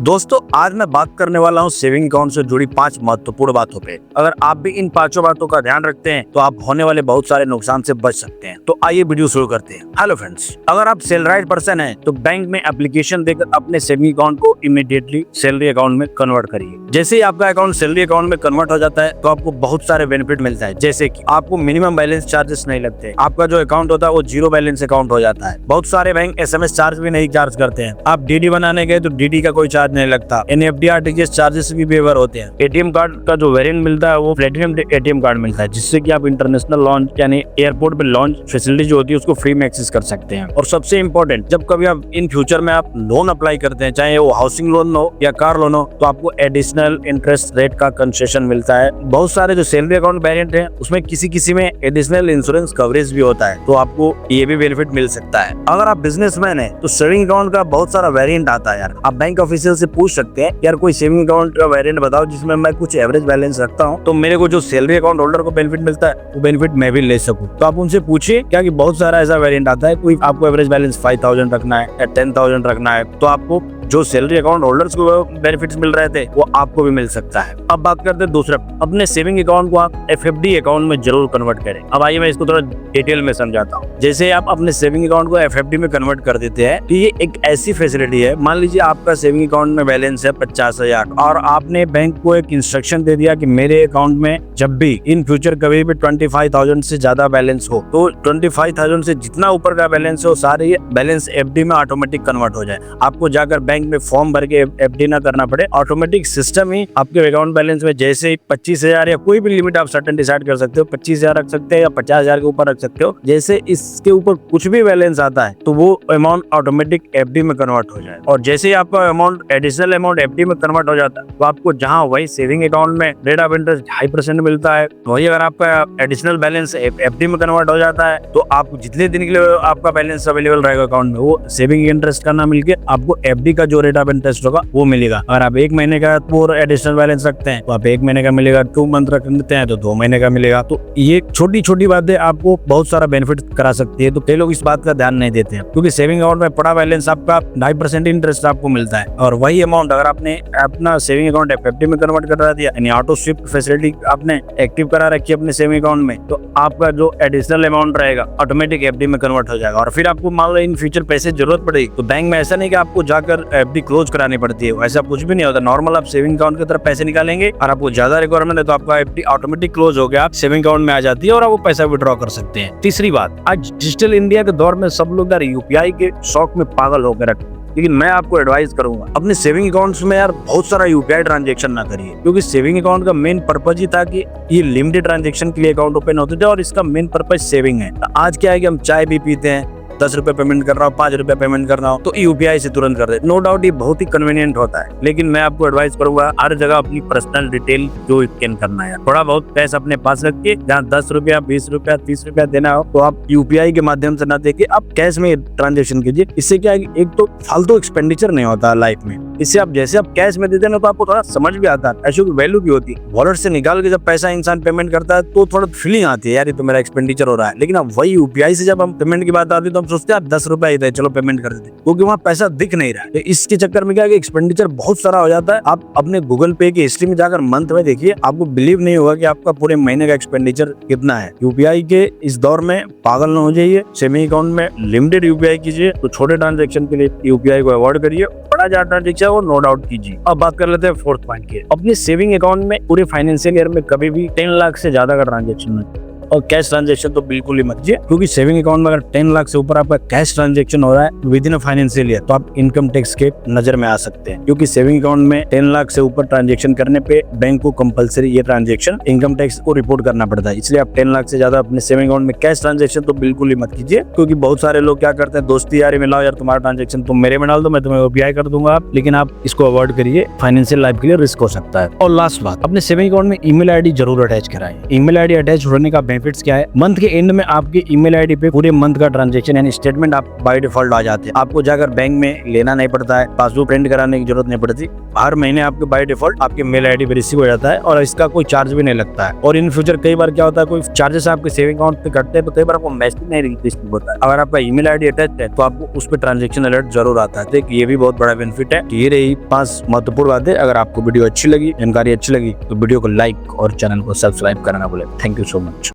दोस्तों आज मैं बात करने वाला हूँ सेविंग अकाउंट से जुड़ी 5 महत्वपूर्ण बातों पे। अगर आप भी इन 5 बातों का ध्यान रखते हैं तो आप होने वाले बहुत सारे नुकसान से बच सकते हैं। तो आइए वीडियो शुरू करते हैं। हेलो फ्रेंड्स, अगर आप सैलराइड पर्सन हैं तो बैंक में एप्लीकेशन देकर अपने सेविंग अकाउंट को इमीडिएटली सैलरी अकाउंट में कन्वर्ट करिए। जैसे ही आपका अकाउंट सैलरी अकाउंट में कन्वर्ट हो जाता है तो आपको बहुत सारे बेनिफिट मिलता है, जैसे कि आपको मिनिमम बैलेंस चार्जेस नहीं लगते, आपका जो अकाउंट होता है वो जीरो बैलेंस अकाउंट हो जाता है। बहुत सारे बैंक SMS चार्ज भी नहीं चार्ज करते हैं। आप DD बनाने गए तो DD का कोई चार्ज नहीं लगता। NEFT RTGS चार्जेस भी वेवर होते हैं। ATM कार्ड का जो वेरिएंट मिलता है वो प्लेटिनम ATM कार्ड मिलता है, जिससे कि आप इंटरनेशनल लॉन्च यानी एयरपोर्ट पे लॉन्च फैसिलिटी जो होती है उसको फ्री में एक्सेस कर सकते हैं। और सबसे इंपॉर्टेंट, जब कभी आप इन फ्यूचर में आप लोन अप्लाई करते हैं, चाहे वो हाउसिंग लोन हो या कार लोन हो, तो आपको एडिशनल इंटरेस्ट रेट का कंसेशन मिलता है। बहुत सारे जो सैलरी अकाउंट वेरिएंट है उसमें किसी में एडिशनल इंश्योरेंस कवरेज भी होता है, तो आपको ये भी बेनिफिट मिल सकता है। अगर आप बिजनेसमैन है तो सेविंग अकाउंट का बहुत सारा वेरिएंट आता है यार। आप बैंक ऑफिशियल से पूछ सकते हैं यार कोई सेविंग अकाउंट का वेरिएंट बताओ जिसमें मैं कुछ एवरेज बैलेंस रखता हूँ तो मेरे को जो सैलरी अकाउंट होल्डर को बेनिफिट मिलता है वो बेनिफिट मैं भी ले सकूँ। तो आप उनसे पूछिए, क्या कि बहुत सारा ऐसा वेरिएंट आता है। कोई आपको एवरेज बैलेंस 5000 रखना है या 10,000 रखना है तो आपको जो सैलरी अकाउंट होल्डर्स को बेनिफिट्स मिल रहे थे वो आपको भी मिल सकता है। अब बात करते हैं दूसरा, अपने सेविंग अकाउंट को आप FFD अकाउंट में जरूर कन्वर्ट करें। अब आइए मैं इसको थोड़ा डिटेल में समझाता हूँ। जैसे आप अपने सेविंग अकाउंट को FFD में कन्वर्ट कर देते हैं तो ये एक ऐसी फैसिलिटी है, मान लीजिए आपका सेविंग अकाउंट में बैलेंस है 50,000 और आपने बैंक को एक इंस्ट्रक्शन दे दिया कि मेरे अकाउंट में जब भी इन फ्यूचर कभी भी 25,000 से ज्यादा बैलेंस हो तो 25,000 से जितना ऊपर का बैलेंस हो सारे बैलेंस FD में ऑटोमेटिक कन्वर्ट हो जाए। आपको जाकर बैंक में फॉर्म भर के FD ना करना पड़े, ऑटोमेटिक सिस्टम ही आपके अकाउंट बैलेंस में जैसे 25,000 या कोई भी लिमिट आप सर्टेन डिसाइड कर सकते हो, 25,000 रख सकते हैं या 50,000 के ऊपर रख सकते हो। जैसे इसके ऊपर कुछ भी बैलेंस आता है तो वो अमाउंट ऑटोमेटिक FD में कन्वर्ट हो जाए। और जैसे ही आपका अमाउंट एडिशनल अमाउंट FD में कन्वर्ट हो जाता है तो आपको जहाँ वही सेविंग अकाउंट में रेट ऑफ इंटरेस्ट 2.5% मिलता है, वही अगर आपका एडिशनल बैलेंस FD में कन्वर्ट हो जाता है तो आप जितने दिन के लिए आपका बैलेंस अवेलेबल रहेगा अकाउंट में वो सेविंग इंटरेस्ट का ना मिलके आपको FD का जो रेट ऑफ इंटरेस्ट होगा वो मिलेगा। अगर आप 1 महीने का और एडिशनल बैलेंस रखते हैं तो आप 1 महीने का मिलेगा, 2 मंथ रखते हैं तो 2 महीने का मिलेगा। तो ये छोटी बातें आपको बहुत सारा बेनिफिट करा सकती है। तो कई लोग इस बात का ध्यान नहीं देते हैं क्योंकि सेविंग अकाउंट में पड़ा बैलेंस आपका 2.5% इंटरेस्ट आपको मिलता है और वही अमाउंट अगर आपने अपना सेविंग अकाउंट FFD में कन्वर्ट करा दिया यानी ऑटो स्विफ्ट फैसिलिटी आपने एक्टिव करा रखी है अपने सेविंग अकाउंट में तो आपका जो एडिशनल अमाउंट रहेगा ऑटोमेटिक FD में कन्वर्ट हो जाएगा। और फिर आपको मान लो इन फ्यूचर पैसे जरूरत पड़ेगी तो बैंक में ऐसा नहीं कि आपको जाकर FD क्लोज करानी पड़ती है, ऐसा कुछ भी नहीं होता। नॉर्मल आप सेविंग अकाउंट की तरफ पैसे निकालेंगे और आपको ज्यादा रिक्वायरमेंट है तो आपका FD ऑटोमेटिक क्लोज हो गया, आप सेविंग अकाउंट में आ जाती है और आप वो पैसा विड्रॉ कर सकते हैं। तीसरी बात, आज डिजिटल इंडिया के दौर में सब लोग यार UPI के शौक में पागल होकर रखते हैं, लेकिन मैं आपको एडवाइस करूंगा अपने सेविंग अकाउंट्स में यार बहुत सारा UPI ट्रांजैक्शन ना करिए, क्योंकि सेविंग अकाउंट का मेन पर्पज ही था कि ये लिमिटेड ट्रांजैक्शन के लिए अकाउंट ओपन होते थे और इसका मेन पर्पज सेविंग है। आज क्या है कि हम चाय भी पीते हैं, 10 रुपए पेमेंट कर रहा हूँ, 5 रुपए पेमेंट कर रहा हूँ तो UPI से तुरंत कर दे। नो डाउट ये बहुत ही कन्वीनियंट होता है, लेकिन मैं आपको एडवाइस करूंगा हर जगह अपनी पर्सनल डिटेल जो स्कैन करना है, थोड़ा बहुत पैसा अपने पास रख के जहाँ 10 रुपया 20 रुपया 30 रुपया देना हो तो आप UPI के माध्यम से ना देके आप कैश में ट्रांजेक्शन कीजिए। इससे क्या है एक तो फालतू एक्सपेंडिचर नहीं होता लाइफ में, इससे आप जैसे आप कैश में देते ना तो आपको थोड़ा समझ भी आता है, पैसों की वैल्यू भी होती है। वॉलेट से निकाल के जब पैसा इंसान पेमेंट करता है तो थोड़ा फीलिंग आती है यार ये तो मेरा एक्सपेंडिचर हो रहा है, लेकिन अब वही UPI से जब हम पेमेंट की बात आती है तो हम सोचते हैं 10 रुपया ही चलो पेमेंट कर देते, क्योंकि वहाँ पैसा दिख नहीं रहा है। इसके चक्कर में क्या है एक्सपेंडिचर बहुत सारा हो जाता है। आप अपने गूगल पे की हिस्ट्री में जाकर मंथ में देखिए, आपको बिलीव नहीं होगा कि आपका पूरे महीने का एक्सपेंडिचर कितना है। UPI के इस दौर में पागल न हो जाइए, सेविंग अकाउंट में लिमिटेड UPI कीजिए। तो छोटे ट्रांजेक्शन के लिए UPI को अवॉइड करिए, बड़ा ज्यादा ट्रांजेक्शन वो नो डाउट कीजिए। अब बात कर लेते हैं फोर्थ पॉइंट की, अपने सेविंग अकाउंट में पूरे फाइनेंशियल ईयर में कभी भी 10 लाख से ज्यादा का ट्रांजेक्शन नहीं और कैश ट्रांजैक्शन तो बिल्कुल ही मत कीजिए, क्योंकि सेविंग अकाउंट में अगर 10 लाख से ऊपर आपका कैश ट्रांजैक्शन हो रहा है विद इन फाइनेंशियल ईयर तो आप इनकम टैक्स के नजर में आ सकते हैं, क्योंकि सेविंग अकाउंट में 10 लाख से ऊपर ट्रांजैक्शन करने पे बैंक को कंपलसरी ये ट्रांजैक्शन इनकम टैक्स को रिपोर्ट करना पड़ता है। इसलिए आप 10 लाख से ज्यादा अपने सेविंग अकाउंट में कैश ट्रांजैक्शन तो बिल्कुल ही मत कीजिए, क्योंकि बहुत सारे लोग क्या करते हैं दोस्ती यारी में लाओ यार तुम्हारा ट्रांजैक्शन तुम मेरे में डाल दो, मैं तुम्हें UPI कर दूंगा, लेकिन आप इसको अवॉइड करिए, फाइनेंशियल लाइफ के लिए रिस्क हो सकता है। और लास्ट बात, अपने सेविंग अकाउंट में ईमेल ID जरूर अटैच कराएं। ईमेल ID अटैच होने का बेनिफिट्स क्या है। मंथ के एंड में आपके ईमेल आईडी पे पूरे मंथ का ट्रांजेक्शन यानी स्टेटमेंट आप बाय डिफॉल्ट आ जाते हैं। आपको जाकर बैंक में लेना नहीं पड़ता है, पासबुक प्रिंट कराने की जरूरत नहीं पड़ती। हर महीने आपके बाय डिफॉल्ट आपके मेल आईडी पे रिसीव हो जाता है और इसका कोई चार्ज भी नहीं लगता है। और इन फ्यूचर कई बार क्या होता है, कोई चार्जेस आपके सेविंग अकाउंट पे कटते हैं तो कई बार आपको मैसेज नहीं रिसीव होता है। अगर आपका ईमेल आईडी अटैच है तो आपको उस पर ट्रांजेक्शन अलर्ट जरूर आता है। तो ये भी बहुत बड़ा बेनिफिट है। ये रही 5 महत्वपूर्ण बातें। अगर आपको वीडियो अच्छी लगी, जानकारी अच्छी लगी तो वीडियो को लाइक और चैनल को सब्सक्राइब करना ना भूलें। Thank you so much.